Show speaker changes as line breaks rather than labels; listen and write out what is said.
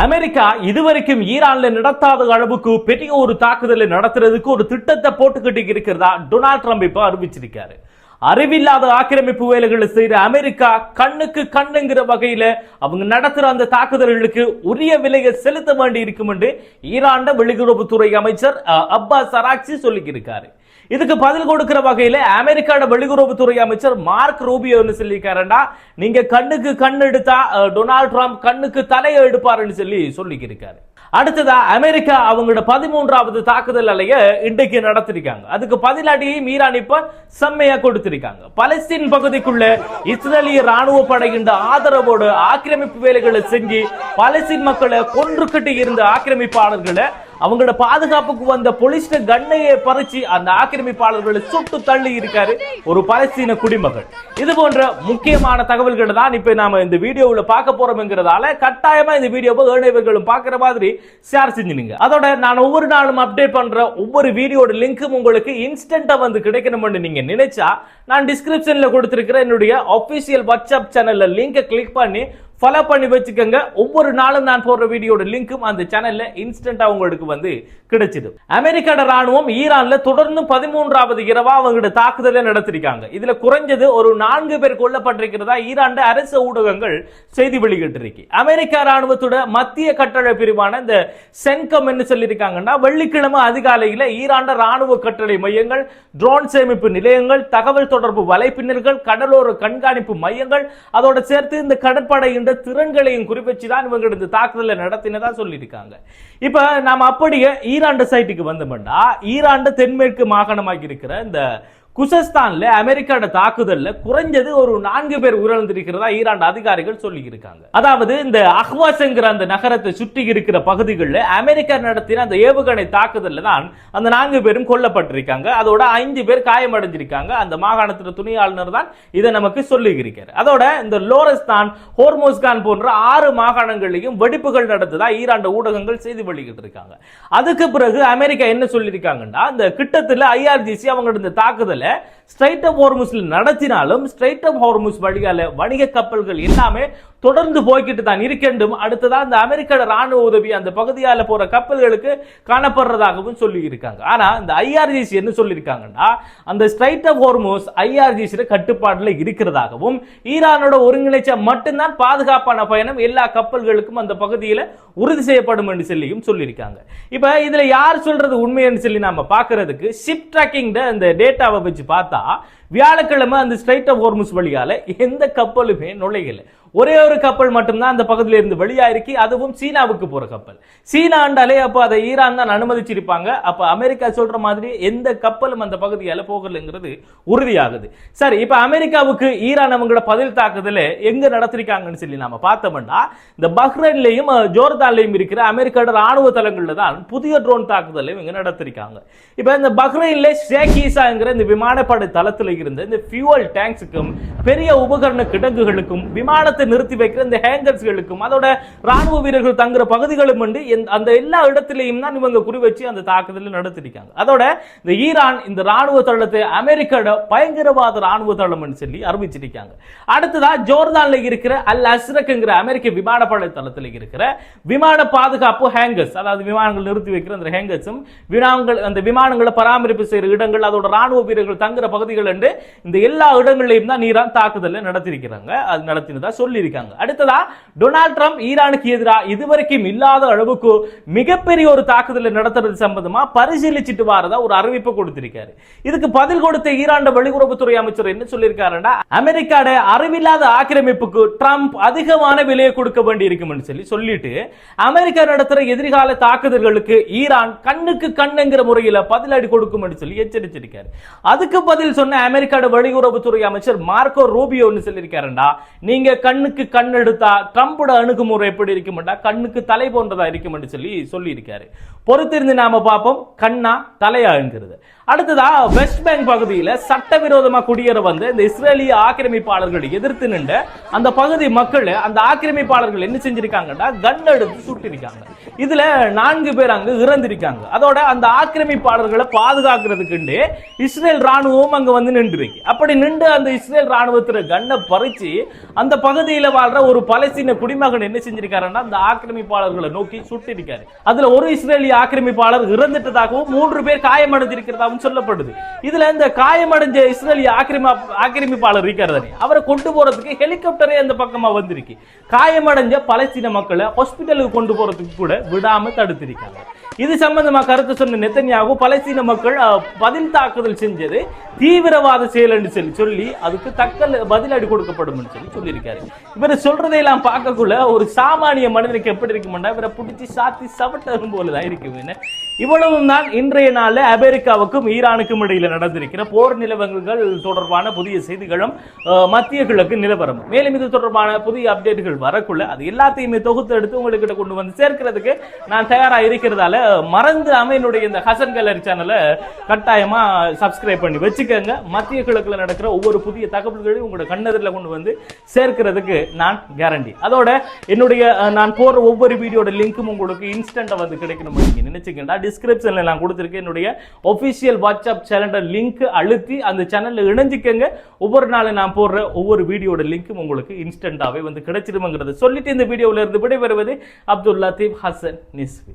America இதுவரைக்கும் ஈரான்ல நடத்தாத அளவுக்கு பெரிய ஒரு தாக்குதலை நடத்துறதுக்கு ஒரு திட்டத்தை போட்டுக்கிட்டு இருக்கிறதா டொனால்ட் ட்ரம்ப் இப்ப அறிவிச்சிருக்காரு. அறிவில்லாத ஆக்கிரமிப்பு வேலைகளை செய்யற அமெரிக்கா கண்ணுக்கு கண்ணுங்கிற வகையில அவங்க நடத்துற அந்த தாக்குதல்களுக்கு உரிய விலையை செலுத்த வேண்டி இருக்கும் என்று ஈரான் வெளியுறவுத்துறை அமைச்சர் அப்பாஸ் அராக்சி சொல்லியிருக்காரு. இதுக்கு பதில் கொடுக்கிற வகையில அமெரிக்காவோட வெளியுறவுத்துறை அமைச்சர் மார்க் ரூபியோ சொல்லியிருக்காருன்னா, நீங்க கண்ணுக்கு கண் எடுத்தா டொனால்ட் ட்ரம்ப் கண்ணுக்கு தலையை எடுப்பாருன்னு சொல்லியிருக்காரு. அடுத்ததா அமெரிக்கா அவங்களோட 13வது தாக்குதல் அலைய இன்றைக்கு நடத்திருக்காங்க. அதுக்கு பதிலடியையும் ஈரான் இப்ப செம்மையா கொடுத்திருக்காங்க. பலஸ்தீன் பகுதிக்குள்ள இஸ்ரேலிய ராணுவ படையின் ஆதரவோடு ஆக்கிரமிப்பு வேலைகளை செஞ்சு பலஸ்தீன் மக்களை கொன்றுகிட்டு இருந்த ஆக்கிரமிப்பாளர்களை அவங்களோட பாதுகாப்புக்கு வந்த போலீஸ் கண்ணையை பறிச்சு அந்த ஆக்கிரமிப்பாளர்களை சுட்டு தள்ளி இருக்காரு ஒரு பலஸ்தீன குடிமகன். இது போன்ற முக்கியமான தகவல்களை தான் இப்ப நாம இந்த வீடியோவில் பார்க்க போறோம்ங்கிறதால கட்டாயமா இந்த வீடியோவை ஏழைவர்களும் பார்க்கிற மாதிரி ஷேர் செஞ்சுங்க. அதோட நான் ஒவ்வொரு நாளும் அப்டேட் பண்ற ஒவ்வொரு வீடியோட லிங்க்கும் உங்களுக்கு இன்ஸ்டன்டா வந்து கிடைக்கணும்னு நீங்க நினைச்சா நான் டிஸ்கிரிப்ஷன்ல கொடுத்திருக்கிற என்னுடைய ஆபீஷியல் வாட்ஸ்அப் சேனல்ல லிங்கை கிளிக் பண்ணி ஃபாலோ பண்ணி வச்சுக்கோங்க. ஒவ்வொரு நாளும் நான் போடுற வீடியோட லிங்க்கும் அந்த சேனல்ல இன்ஸ்டன்டா உங்களுக்கு வந்து கிடைச்சிடும். அமெரிக்காவோட ராணுவம் ஈரான்ல தொடர்ந்து 13வது இரவா அவங்களோட தாக்குதலை நடத்திருக்காங்க. இதுல குறைஞ்சது ஒரு 4 பேர் கொல்லப்பட்டிருக்கிறதா ஈரான் அரசு ஊடகங்கள் செய்தி வெளியிட்டிருக்கு. அமெரிக்கா ராணுவத்தோட மத்திய கட்டளை பிரிவான இந்த சென்கம் என்ன சொல்லியிருக்காங்கன்னா, வெள்ளிக்கிழமை அதிகாலையில ஈரான் ராணுவ கட்டளை மையங்கள், ட்ரோன் சேமிப்பு நிலையங்கள், தகவல் தொடர்பு வலைப்பின்னல்கள், கடலோர கண்காணிப்பு மையங்கள், அதோட சேர்த்து இந்த கடற்படையின் திறன்களையும் குறிப்பிச்சுதான் இவங்க இந்த தாக்குதலை நடத்தினதா சொல்லியிருக்காங்க. இப்ப நாம அப்படியே ஈரான் சைட்டுக்கு வந்தோம்னா, ஈரான் தென்மேற்கு மாகாணமாக இருக்கிற இந்த குசஸ்தான்ல அமெரிக்காவோட தாக்குதல்ல குறைஞ்சது ஒரு 4 பேர் உயிரிழந்திருக்கிறதா ஈரான் அதிகாரிகள் சொல்லி இருக்காங்க. அதாவது இந்த அஹ்வாஸ்ங்கிற அந்த நகரத்தை சுற்றி இருக்கிற பகுதிகளில் அமெரிக்கா நடத்தின அந்த ஏவுகணை தாக்குதல்ல தான் அந்த 4 பேரும் கொல்லப்பட்டிருக்காங்க. அதோட 5 பேர் காயமடைஞ்சிருக்காங்க. அந்த மாகாணத்தின் துணை ஆளுநர் தான் இதை நமக்கு சொல்லி இருக்கிறார். அதோட இந்த லோரஸ்தான், ஹோர்மோஸ்கான் போன்ற 6 மாகாணங்களையும் வெடிப்புகள் நடந்ததா ஈரான் ஊடகங்கள் செய்தி வெளியிட்டு இருக்காங்க. அதுக்கு பிறகு அமெரிக்கா என்ன சொல்லியிருக்காங்கன்னா, இந்த கிட்டத்தில் IRGC அவங்களோட இந்த தாக்குதல் ஸ்ட்ரைட் ஆஃப் ஹார்முஸ் நடத்தினாலும் ஸ்ட்ரைட் ஆஃப் ஹார்முஸ் வழியால வணிக கப்பல்கள் எல்லாமே தொடர்ந்து போய்கிட்டு தான் இருக்கின்றும். அடுத்ததா இந்த அமெரிக்க ராணுவ உதவி அந்த பகுதியால போற கப்பல்களுக்கு காணப்படுறதாகவும் சொல்லி இருக்காங்க. ஆனா இந்த IRGC என்ன சொல்லியிருக்காங்கன்னா, அந்த ஸ்ட்ரைட் ஆஃப் ஹார்முஸ் IRGC கட்டுப்பாடுல இருக்கிறதாகவும், ஈரானோட ஒருங்கிணைச்ச மட்டும்தான் பாதுகாப்பான பயணம் எல்லா கப்பல்களுக்கும் அந்த பகுதியில் உறுதி செய்யப்படும் என்று சொல்லியும் சொல்லியிருக்காங்க. இப்ப இதுல யார் சொல்றது உண்மைன்னு சொல்லி நாம பாக்குறதுக்கு ஷிப் ட்ராக்கிங் இந்த டேட்டாவை வச்சு பார்த்தா, வியாழக்கிழமை அந்த ஸ்ட்ரைட் ஆஃப் ஹார்முஸ் வழியால எந்த கப்பலுமே நுழையல. ஒரே ஒரு கப்பல் மட்டும்தான் அந்த பகுதியில இருந்து வெளியாயிருக்கு. அதுவும் சீனாவுக்கு போற கப்பல். சீனா ஆண்டாலே அப்ப அதை ஈரான் தான் அனுமதிச்சிருப்பாங்க. அப்ப அமெரிக்கா சொல்ற மாதிரி எந்த கப்பலும் அந்த பகுதியால போகலங்கிறது உறுதியாகுது. சரி, இப்ப அமெரிக்காவுக்கு ஈரான் அவங்களோட பதில் தாக்குதல எங்க நடத்திருக்காங்கன்னு சொல்லி நாம பார்த்தோம்னா, இந்த பஹ்ரைன்லயும் ஜோர்தான்லயும் இருக்கிற அமெரிக்காவோட ராணுவ தளங்கள்ல தான் புதிய ட்ரோன் தாக்குதலை இவங்க நடத்திருக்காங்க. இப்ப இந்த பஹ்ரைன்ல ஷேக் ஈசாங்கிற இந்த விமானப்படை தளத்தில் இருந்த இந்த ஃபியூவல் டேங்க்ஸுக்கும் பெரிய உபகரண கிடங்குகளுக்கும் விமானத்தை நிறுத்தி வைக்கிற இந்த ஹேங்கர்ஸ்களுக்கும் அதோட ராணுவ வீரர்கள் தங்குற பகுதிகளும் அந்த எல்லா இடத்திலையும் தான் இவங்க குறி வச்சு அந்த தாக்குதலை நடத்திருக்காங்க. அதோட இந்த ஈரான் இந்த ராணுவ தளத்தை அமெரிக்காவோட பயங்கரவாத ராணுவ தளம் சொல்லி அறிவிச்சிருக்காங்க. அடுத்ததா ஜோர்தான்ல இருக்கிற அல் அஸ்ரக்ங்கிற அமெரிக்க விமானப்படை தளத்தில் இருக்கிற விமான பாதுகாப்பு ஹேங்கர்ஸ், அதாவது விமானங்கள் நிறுத்தி வைக்கிற அந்த ஹேங்கர்ஸும் அந்த விமானங்களை பராமரிப்பு செய்கிற இடங்கள், அதோட ராணுவ வீரர்கள் தங்குற பகுதிகள் என்று இந்த எல்லா இடங்களிலும் தான் ஈரான் தாக்குதலை நடத்திருக்கிறாங்க. அது நடத்தினதா சொல்லியிருக்காங்க. அடுத்ததா டொனால்ட் ட்ரம்ப் ஈரானுக்கு எதிராக இதுவரைக்கும் இல்லாத அளவுக்கு மிகப்பெரிய ஒரு தாக்குதலை நடத்துறது சம்பந்தமா பரிசீலிச்சிட்டு வரதா ஒரு அறிவிப்பு கொடுத்திருக்காரு. இதுக்கு பதில் கொடுத்த ஈரான் வெளியுறவுத்துறை அமைச்சர் என்ன சொல்லியிருக்காருன்னா, அமெரிக்காட அறிவில்லாத ஆக்கிரமிப்புக்கு ட்ரம்ப் அதிகமான விலையை கொடுக்க வேண்டி இருக்கும் சொல்லிட்டு அமெரிக்கா நடத்துற எதிர்கால தாக்குதல்களுக்கு ஈரான் கண்ணுக்கு கண்ணுங்கிற முறையில் பதிலடி கொடுக்கும் சொல்லி எச்சரிச்சிருக்காரு. அதுக்கு பதில் சொன்ன அமெரிக்காவோட வெளியுறவுத்துறை அமைச்சர் மார்க்கோ ரூபியோ சொல்லியிருக்காருண்டா, நீங்க கண்ணுக்கு கண் எடுத்தா ட்ரம்போட அணுகுமுறை எப்படி இருக்கும்டா, கண்ணுக்கு தலை போன்றதா இருக்கும் சொல்லி இருக்காரு. பொறுத்திருந்து நாம பார்ப்போம் கண்ணா தலையாங்கிறது. அடுத்ததா வெஸ்ட் பேங்க் பகுதியில் சட்டவிரோதமா குடியேற வந்த இந்த இஸ்ரேலிய ஆக்கிரமிப்பாளர்களை எதிர்த்து நின்ற அந்த பகுதி மக்கள் அந்த ஆக்கிரமிப்பாளர்கள் என்ன செஞ்சிருக்காங்கன்னா, கன் எடுத்து சுட்டிருக்காங்க. இதுல 4 பேர் அங்கு இறந்திருக்காங்க. அதோட அந்த ஆக்கிரமிப்பாளர்களை பாதுகாக்கிறதுக்கு இஸ்ரேல் ராணுவம் அங்க வந்து நின்றுருக்கு. அப்படி நின்று அந்த இஸ்ரேல் ராணுவத்தின கண்ணை பறிச்சு அந்த பகுதியில் வாழ்ற ஒரு பலஸ்தீன குடிமகன் என்ன செஞ்சிருக்காருன்னா அந்த ஆக்கிரமிப்பாளர்களை நோக்கி சுட்டிருக்காரு. அதுல ஒரு இஸ்ரேலிய ஆக்கிரமிப்பாளர் இறந்துட்டதாகவும் 3 பேர் காயமடைந்திருக்கிறதாகவும் சொல்லப்படுது. இதுல இந்த காயமடைஞ்ச இஸ்ரேலிய ஆக்கிரமிப்பாளர் இருக்காரு, அவரை கொண்டு போறதுக்கு ஹெலிகாப்டரே அந்த பக்கமா வந்திருக்கு. காயமடைஞ்ச பலஸ்தீன மக்களை ஹாஸ்பிட்டலுக்கு கொண்டு போறதுக்கு கூட விடாம தடுத்திருக்காங்க. இது சம்பந்தமா கருத்து சொன்ன நெத்தன்யாகு பலஸ்தீன மக்கள் பதில் தாக்குதல் செஞ்சது தீவிரவாத செயல் என்று சொல்லி அதுக்கு தக்க பதிலடி கொடுக்கப்படும் சொல்லியிருக்காரு. இவரை சொல்றதையெல்லாம் பார்க்கக்குள்ள ஒரு சாமானிய மனிதனுக்கு எப்படி இருக்கும்னா இவரை பிடிச்சி சாத்தி சவட்டரும் போலதான் இருக்கு. இவ்வளவும் தான் இன்றைய நாள் அமெரிக்காவுக்கும் ஈரானுக்கும் இடையில நடந்திருக்கிற போர் நிலவரங்கள் தொடர்பான புதிய செய்திகளும் மத்திய கிழக்கு நிலவரம். மேலும் இது தொடர்பான புதிய அப்டேட்டுகள் வரக்குள்ள அது எல்லாத்தையுமே தொகுத்து எடுத்து உங்களுக்கு கொண்டு வந்து சேர்க்கிறதுக்கு நான் தயாரா இருக்கிறதால மறந்து என்னுடைய இந்த ஹசன் கேலரி சேனலை கட்டாயமா சப்ஸ்கிரைப் பண்ணி வச்சுக்கோங்க. மத்திய கிழக்குல நடக்கிற ஒவ்வொரு புதிய தகவல்களையும் உங்களோட கண்ணெதிரில் கொண்டு வந்து சேர்க்கிறதுக்கு நான் கேரண்டி. அதோட என்னுடைய நான் போற ஒவ்வொரு வீடியோட லிங்க்கும் உங்களுக்கு இன்ஸ்டன்டா வந்து கிடைக்கணும் நீங்க நினைச்சுக்கிட்டா டிஸ்கிரிப்ஷன்ல நான் கொடுத்திருக்கேன் என்னுடைய ஒபிஷியல் வாட்ஸ்அப் சேனல் லிங்க் அழுத்தி அந்த சேனல்ல இணைஞ்சிக்கங்க. ஒவ்வொரு நாளும் நான் போடுற ஒவ்வொரு வீடியோட லிங்க்கும் உங்களுக்கு இன்ஸ்டன்டாவே வந்து கிடைச்சிடுங்கிறத சொல்லிட்டு இந்த வீடியோல இருந்து விடைபெறுவது அப்துல் லத்தீப் ஹசன் நிஸ்வி.